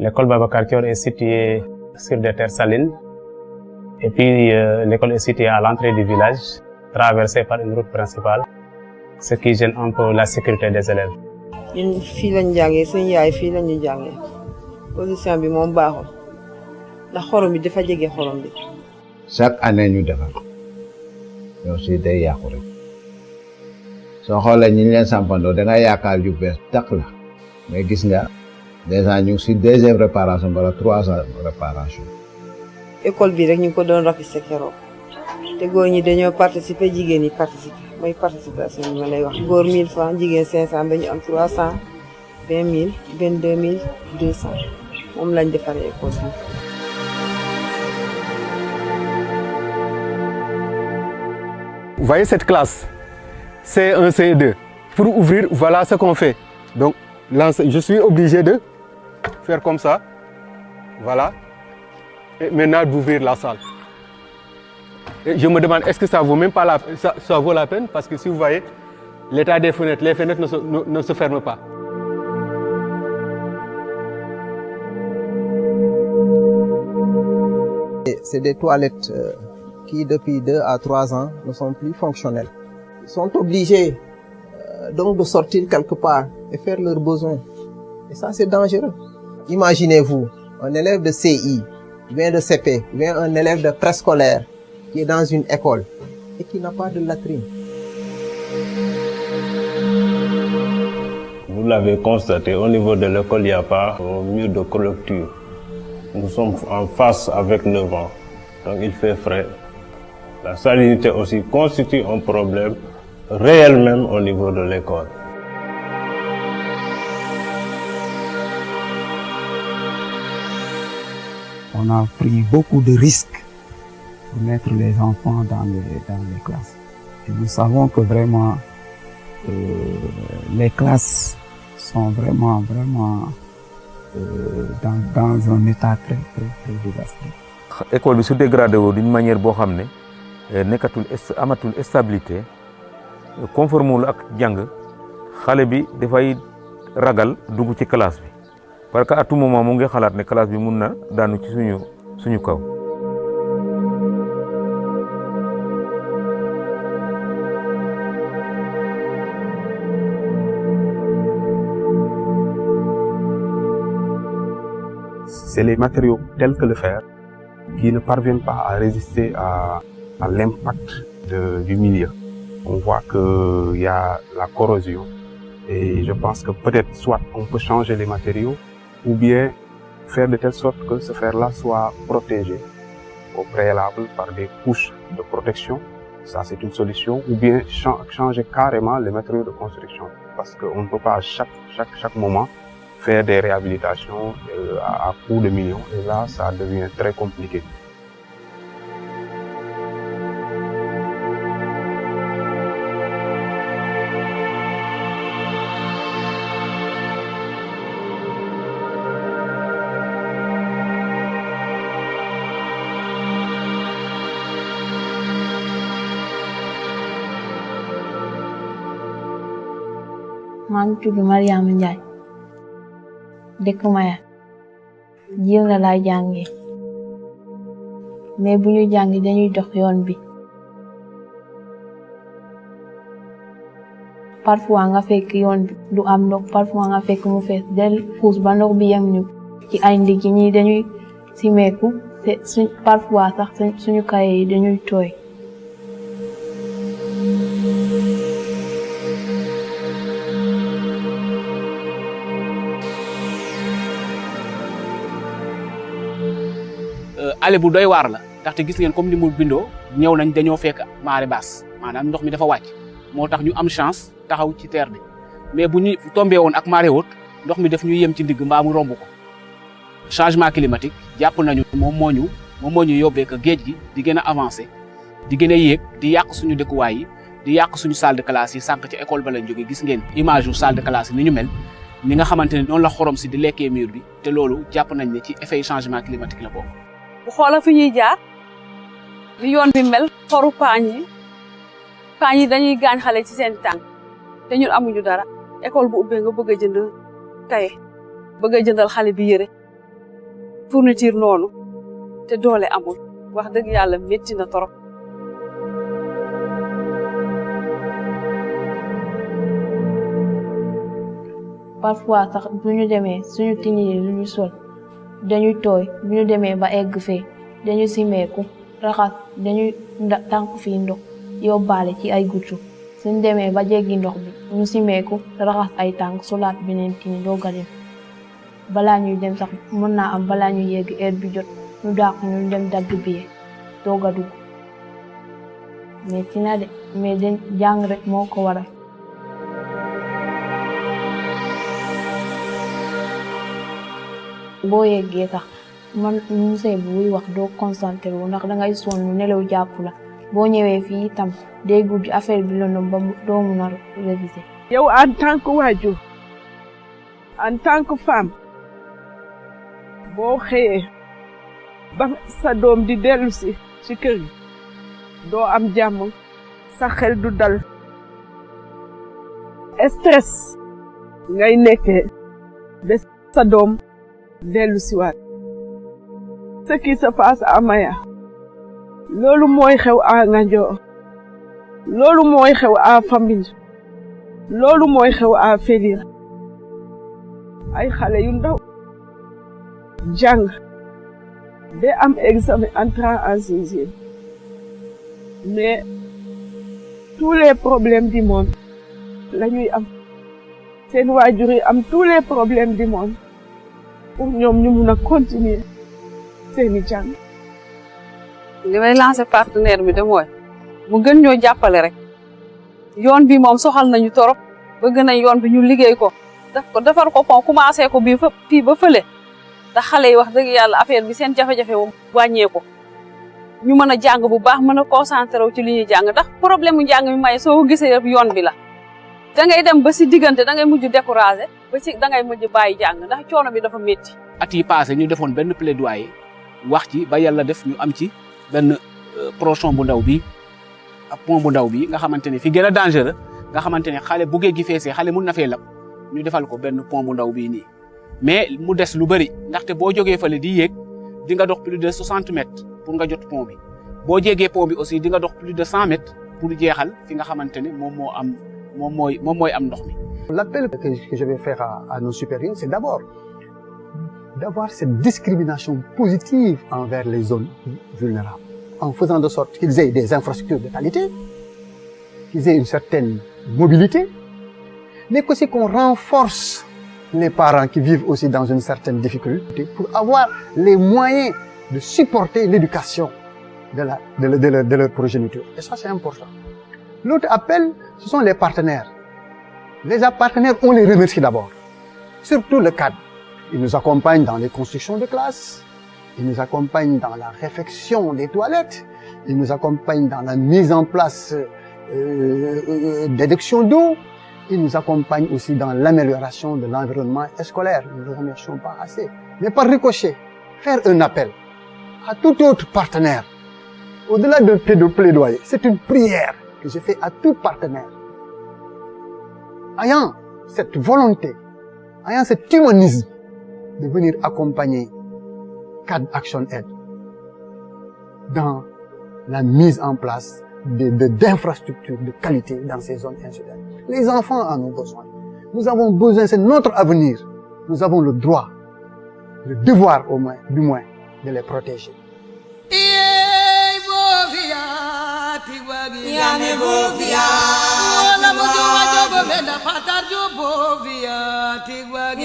L'école Babacar Thior est située sur des terres salines. Et puis, l'école est située à l'entrée du village, traversée par une route principale, ce qui gêne un peu la sécurité des élèves. ñun fii lañ jàngee suñu yaay fii lañu jàngee position bi moom baaxul ndax xorom bi dafa jege xorom bi. chaque année ñu defar ñoo si day yàqu rek soo xoolee ñi ñu leen sampandoo da nga yaakaar yu bees tàq la mais gis nga déjà ñu ngi si deuxième réparation wala troisième réparation. école bi rek ñu ngi ko doon rafetlu keroog te góor ñi dañoo participer jigéen ñi participer mooy participation bi ma lay wax. góor 1000 francs jigéen 500 ba ñu am 300 20 000 22 200 moom lañ defaree école bi. Vous voyez cette classe C1, C2. Pour ouvrir, voilà ce qu'on fait. Donc, je suis obligé de faire comme ça. Voilà. Et maintenant d'ouvrir la salle. Et je me demande, est-ce que ça vaut même pas ça vaut la peine? Parce que si vous voyez, l'état des fenêtres, les fenêtres ne se ferment pas. C'est des toilettes qui, depuis 2 à 3 ans, ne sont plus fonctionnelles. Ils sont obligés donc de sortir quelque part et faire leurs besoins. Et ça, c'est dangereux. Imaginez-vous, un élève de CI, bien de CP, bien un élève de préscolaire qui est dans une école et qui n'a pas de latrine. Vous l'avez constaté, au niveau de l'école, il n'y a pas un mur de clôture. Nous sommes en face avec le vent, donc il fait frais. La salinité aussi constitue un problème réel même au niveau de l'école. On a pris beaucoup de risques pour mettre les enfants dans les classes. Et nous savons que vraiment les classes sont vraiment dans un état très désastreux. École bi su dégradé woo d'une manière boo xam ne amatul stabilité conformewul ak jàng xale bi dafay ragal dugg ci classe bi parce que à tout moment mu ngi xalaat ne classe bi mun na daanu ci suñu kaw. C'est les matériaux tels que le fer qui ne parviennent pas à résister à l'impact du milieu. On voit qu'il y a la corrosion et je pense que peut-être soit on peut changer les matériaux ou bien faire de telle sorte que ce fer-là soit protégé au préalable par des couches de protection. Ça, c'est une solution. Ou bien changer carrément les matériaux de construction parce qu'on ne peut pas à chaque moment faire des réhabilitations à coût de millions. Et là, ça devient très compliqué. maa ngi tudd Mariama Ndiaye dëkk Maya Djir la laay jàngee mais bu ñu jàngi dañuy dox yoon bi parfois nga fekk yoon bi du am ndox parfois nga fekk mu fees del puus ba ndox bi yem ñu ci ay ndigg ñi dañuy simeeku parfois sax suñu kaye yi dañuy tooy. ale bu doy waar la ndaxte gis ngeen comme ni mu bindoo ñëw nañ dañoo fekk marée basse maanaam ndox mi dafa wàcc moo tax ñu am chance taxaw ci terre bi mais bu ñu tombé woon ak marée haute ndox mi daf ñu yem ci ndigg mbaa mu romb ko changement climatique jàpp nañu moom moo ñu yóbbee que géej gi di gën a avancé di gën a yéeg di yàq suñu dëkkuwaay yi di yàq suñu salle de classe yi sànq ci école ba lañ jógee gis ngeen image yu salle de classe yi ni ñu mel ni nga xamante ne noonu la xorom si di lekkee mur bi te loolu jàpp nañ ne ci effet yi changement climatique la bokk. bu xoola fi ñuy jaar li yoon bi mel xoru paañ yi dañuy gaañ xale ci seen tànk te ñun amuñu dara école bu ubbee nga bëgg a jënd kaye bëgg a jëndal xale bi yëre fourniture noonu te doole amul wax dëgg yàlla métti na torop. parfois sax bu ñu demee suñu tinee lu ñu sol dañuy tooy bu ñu demee ba egg fee dañu simeeku raxas dañuy tànk fii ndox yóbbaale ci ay guttu suñ demee ba jéggi ndox bi ñu simeeku raxas ay tànk solaat beneen tini doog a dem balaa ñuy dem sax mën naa am balaa ñuy yegg heure bi jot ñu dàq ñu dem dagg biye doog a dugg mais ci na de mais dañ jàng rek moo ko waral. boo yeggee sax man musée bi buy wax doo concentré wu ndax dangay sonn nelaw jàpp la boo ñëwee fii itam day guddi affaire bi lëndëm ba doo mun a réviser. yow en tant que waajur en tant que femme boo xëyee ba sa doom di dellu si ci kër gi doo am jàmm sa xel du dal stress ngay nekkee ba sa doom dellu si waat ce qui se passe à Maya loolu mooy xew à Ngandior loolu mooy xew à Famine loolu mooy xew à Félire ay xale yu ndaw jàng ba am examen entrant en sixième mais tous les problèmes du monde la ñuy am seen waajur yi am tous les problèmes du monde pour ñoom ñu mun a continuer seeni jàng. li may lancer partenaire bi de mooy mu gën ñoo jàppale rek yoon bi moom soxal nañu torop bëgg nañ yoon bi ñu liggéey ko defar ko pont commencé ko bii fii ba fële te xale yi wax dëgg yàlla affaire bi seen jafe-jafe wàññee ko ñu mën a jàng bu baax mën a concentré wu ci li ñuy jàng ndax problème mu njàng mi may soo ko gisee yëpp yoon bi la da ngay dem ba si diggante da ngay mujj découragé ba si da ngay mujj bàyyi jàng ndax coono bi dafa métti. at yi passé ñu defoon benn plaidoyer wax ci ba yàlla def ñu am ci benn prochon bu ndaw bi ak pont bu ndaw bi nga xamante ne fi gën a dangereux nga xamante ne xale bu géej gi feesee xale mun na fee lab ñu defal ko benn pont bu ndaw bii nii mais mu des lu bëri ndaxte boo jógee fële di yéeg di nga dox plus de 60 mètres pour nga jot pont bi boo jégee pont bi aussi di nga dox plus de 100 mètres pour jeexal fi nga xamante ne moom mooy am ndox mi. L'appel que je vais faire à nos supérieurs, c'est d'abord d'avoir cette discrimination positive envers les zones vulnérables, en faisant de sorte qu'ils aient des infrastructures de qualité, qu'ils aient une certaine mobilité, mais aussi qu'on renforce les parents qui vivent aussi dans une certaine difficulté pour avoir les moyens de supporter l'éducation de leur progéniture. Et ça, c'est important. L'autre appel, ce sont les partenaires. Les partenaires, on les remercie d'abord. Surtout le cadre. Ils nous accompagnent dans les constructions de classes. Ils nous accompagnent dans la réfection des toilettes. Ils nous accompagnent dans la mise en place d'éduction d'eau. Ils nous accompagnent aussi dans l'amélioration de l'environnement scolaire. Nous ne le remercions pas assez. Mais par ricochet, faire un appel à tout autre partenaire. Au-delà de plaidoyer, c'est une prière que je fais à tout partenaire. Ayant cette volonté, ayant cet humanisme de venir accompagner CAD Action Aid dans la mise en place d'infrastructures de qualité dans ces zones insulaires. Les enfants en ont besoin. Nous avons besoin, c'est notre avenir. Nous avons le droit, le devoir au moins, du moins, de les protéger. Tigwa,